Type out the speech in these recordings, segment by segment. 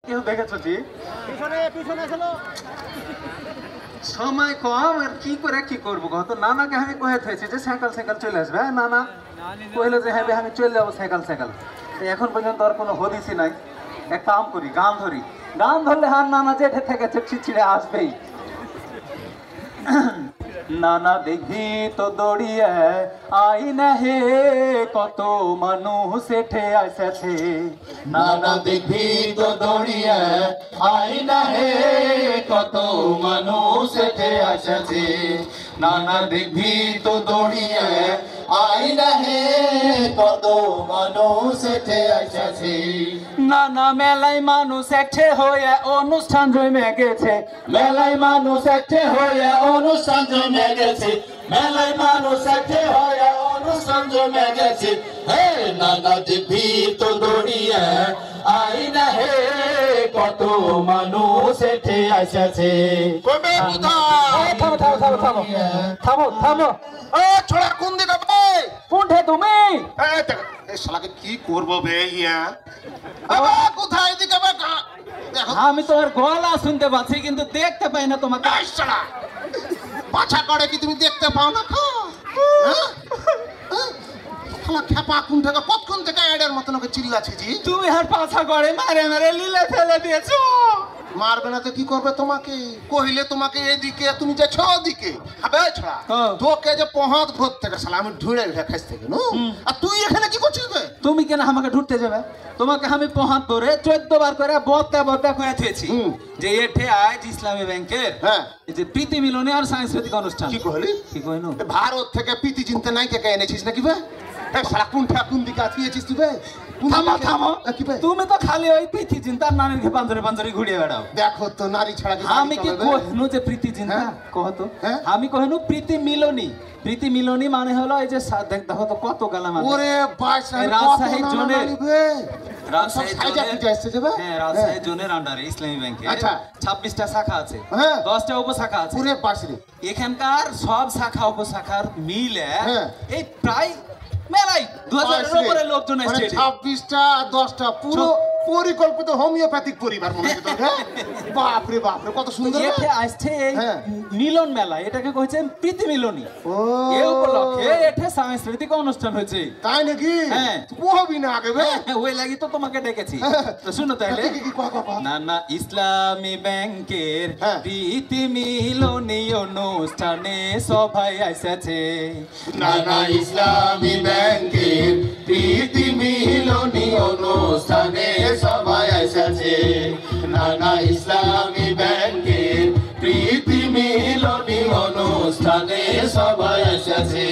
কেউ দেখেছো জি? পিছনে পিছনে ছিল সময় কম আর কি করে কি করবো কত নানাকে আমি কয়ে থাইছি যে সাইকেল সাইকেল চলে আসবে হ্যাঁ নানা কইলো যে হ্যাঁ আমি চলে যাবো সাইকেল সাইকেল এখন পর্যন্ত আর কোনো হদিসই নাই এক কাম করি গান ধরি গান ধরলে হার নানা জেঠে থেকে ছিঁড়ে আসবেই নানা দেখি তো দড়িয়ে আই না হে কত মানুষ এঠে আসেছে নানা দেখি তো দড়িয়ে আই না হে কত মানুষ এঠে আসেছে নানা দেখি তো দড়িয়ে আই না হে কত মানুষ এঠে আসেছে নানা মেলায় মানুষ একঠে হয়ে অনুষ্ঠান জমে গেছে মেলায় মানুষ একঠে হয়ে অনুষ্ঠান জমে গেছে মেলায় মানুষ একঠে হয়ে অনুষ্ঠান জমে গেছে হে নানা দেখি তো দড়িয়ে আই না হে কত মানুষ এঠে আসেছে থামো থামো থামো থামো থামো থামো ও ছোড়া কোন দিকে ভাই কোনঠে তুমি এই শালাকে কি করব বে ইয়া বাবা কোথায় দিকে বাবা দেখো আমি তোমার গলা শুনতে পাচ্ছি কিন্তু দেখতে পাই না তোমাকে এই শালা পাছা করে কি তুমি দেখতে পাও না খা শালা খেপা কোন থেকে কতক্ষণ থেকে এডের মতন ওকে চিল্লাছি জি তুমি আর পাছা করে মারে মারে লীলে ফেলে দিয়েছো মারবে না তো কি করবে তোমাকে কহিলে তোমাকে এদিকে তুমি যে ওদিকে হবে ছড়া হ্যাঁ। তোকে যে পহাত ঘর থেকে শালা আমি ঢুড়ে উঠে খাইছ থেকে নো আর তুই এখানে কি করছিস বে তুমি কেন আমাকে ঢুকতে যাবে তোমাকে আমি পহাত ধরে 14 বার করে বত্তা বত্তা করে থুয়েছি যে এঠে আজ ইসলামী ব্যাংকের হ্যাঁ এই যে প্রীতি মিলনী আর সাংস্কৃতিক অনুষ্ঠান কি কহলি কি কইনো এ ভারত থেকে প্রীতি চিন্তা নাই কে এনেছিস নাকি বে এ শালা কোন দিকে আছিস তুই বে কোন থামো দিকে? থামো কি বে তুমি তো খালি ওই প্রীতি চিন্তার নারীর পাঞ্জরে পাঞ্জরে ঘুরিয়ে বেড়াও দেখো তো নারী ছাড়া কি আমি কি কহনু যে প্রীতি চিন্তা হ্যাঁ? কহতো হ্যাঁ? আমি কহনু প্রীতি মিলনী দেখো তো হলো এই যে দেখো তো কত গালাম ওরে বাইশ রাজশাহী জোনের রাজশাহী জোনের হ্যাঁ রাজশাহী জোনের আন্ডারে ইসলামী ব্যাংকে আচ্ছা। 26টা শাখা আছে হ্যাঁ। 10টা উপশাখা আছে পুরে বাসরে এখানকার সব শাখা উপশাখার মিলে হ্যাঁ। এই প্রায় মেলাই 2000 এর উপরে লোকজন মানে এসেছে 26টা 10টা পুরো পরিকল্পিত হোমিওপ্যাথিক পরিবার মনে হচ্ছে তোর, হ্যাঁ? বাপরে বাপরে কত সুন্দর এতে আসছে এই হ্যাঁ। মিলন মেলা এটাকে কইছে প্রীতি মিলনী ও এই উপলক্ষে এতে সাংস্কৃতিক অনুষ্ঠান হয়েছে তাই নাকি হ্যাঁ। পোহবি না আগে বে ওই লাগি তো তোমাকে ডেকেছি তো শুনো তাহলে কি কহ নানা ইসলামী ব্যাংকের হ্যাঁ। প্রীতি মিলনী অনুষ্ঠানে সবাই এসেছে নানা ইসলামী ব্যাংকের প্রীতি মিলনী অনুষ্ঠানে সবাই এসেছে নানা ইসলামী ব্যাংকের প্রীতি মিলনী অনুষ্ঠানে সবাই এসেছে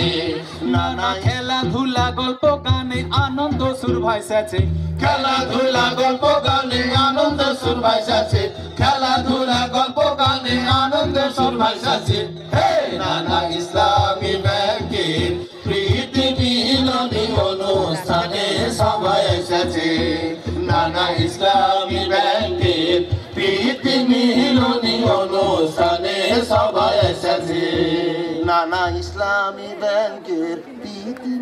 নানা খেলাধুলা গল্প গানে আনন্দ সুর ভাইসেছে খেলাধুলা গল্প গানে আনন্দ সুর ভাইসাছে খেলাধুলা গল্প গানে আনন্দ সুর ভাইসাছে হে নানা ইসলামী ব্যাংকের প্রীতি মিলনী অনুষ্ঠানে সবাই এসেছে নানা ইসলামী ব্যাংকের প্রীতি মিলনী অনুষ্ঠানে সবাই এসেছে নানা ইসলামী ব্যাংকের প্রীতি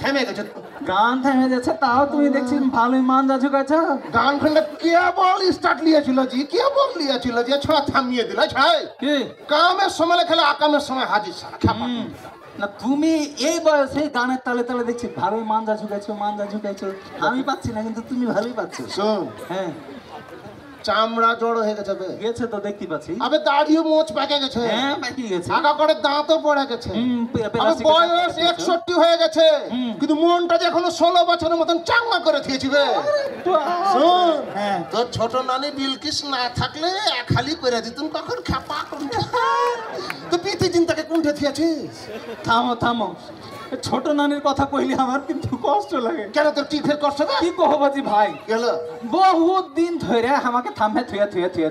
থেমে গেছে গান থেমে যাচ্ছে তাও তুমি দেখছি ভালোই মানজা ঝুকাছো গান খন্ডে কেবল স্টার্ট লিয়েছিল জি কেবল লিয়েছিল যে ছোড়া থামিয়ে দিল ছাই কি কামের সময় খেলে আকামের সময় হাজির সারা খেপা না তুমি এই বয়সে গানের তালে তালে দেখছি ভালোই মানজা ঝুকাইছো আমি পাচ্ছি না কিন্তু তুমি ভালোই পাচ্ছ শোন হ্যাঁ চামড়া জড়ো হয়ে গেছে বে গেছে তো দেখতে পাচ্ছি আবে দাড়িও মোচ পেকে গেছে হ্যাঁ বাকি গেছে আগা করে দাঁতও পড়ে গেছে আবে প্লাস্টিকের বয়স 61 হয়ে গেছে কিন্তু মনটা যে এখনো 16 বছরের মতন চাঙ্গা করে দিয়েছি বে শোন হ্যাঁ তোর ছোট নানি বিলকিস না থাকলে খালি করে দিতুম কখন খাপা তো প্রীতি চিন্তাকে কুণ্ঠে থিয়েছিস থামো ছোট নানির কথা কইলে আমার কিন্তু কষ্ট লাগে কেন তোর কি ফের কষ্ট না কি কহবাজি ভাই গেল বহুত দিন ধরে আমাকে থামে থুয়া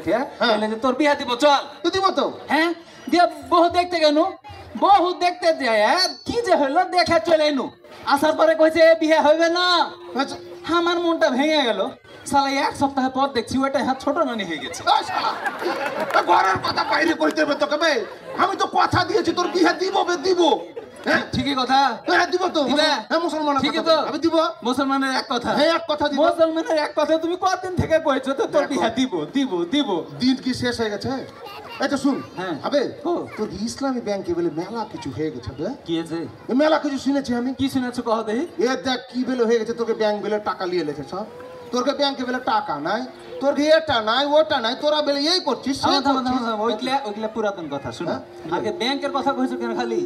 হ্যাঁ। বলে যে তোর বিয়া দিব চল তুই মতো হ্যাঁ দিয়ে বহু দেখতে গেল বহু দেখতে যায় কি যে হইলো দেখে চলে এনু আসার পরে কইছে বিয়ে হবে না আচ্ছা আমার মনটা ভেঙে গেল সালা এক সপ্তাহ পর দেখছি ওটা হ্যাঁ ছোট নানি হয়ে গেছে ঘরের কথা বাইরে কইতে হবে তোকে বে আমি তো কথা দিয়েছি তোর বিয়ে দিব বে দিব ঠিকই কথা হ্যাঁ দিব তো দিবে? হ্যাঁ মুসলমান ঠিকই তো আমি দিব মুসলমানের এক কথা হ্যাঁ এক কথা দিব মুসলমানের এক কথা তুমি কতদিন থেকে কইছো তো তোর বিয়া দিব দিব দিব দিন কি শেষ হয়ে গেছে এটা শুন হ্যাঁ। হবে ও। তোর ইসলামী ব্যাংকে বলে মেলা কিছু হয়ে গেছে বে কি আছে এ মেলা কিছু শুনেছি আমি কি শুনেছো কহ দেহি এ দেখ কি বেলে হয়ে গেছে তোকে ব্যাংক বেলে টাকা নিয়ে লেছে সব তোরকে ব্যাংকে বেলে টাকা নাই তোর এটা নাই ওটা নাই তোরা বেলে এই করছিস সেই করছিস। ওইগুলা পুরাতন কথা শুনো আগে ব্যাংকের কথা কইছো কেন খালি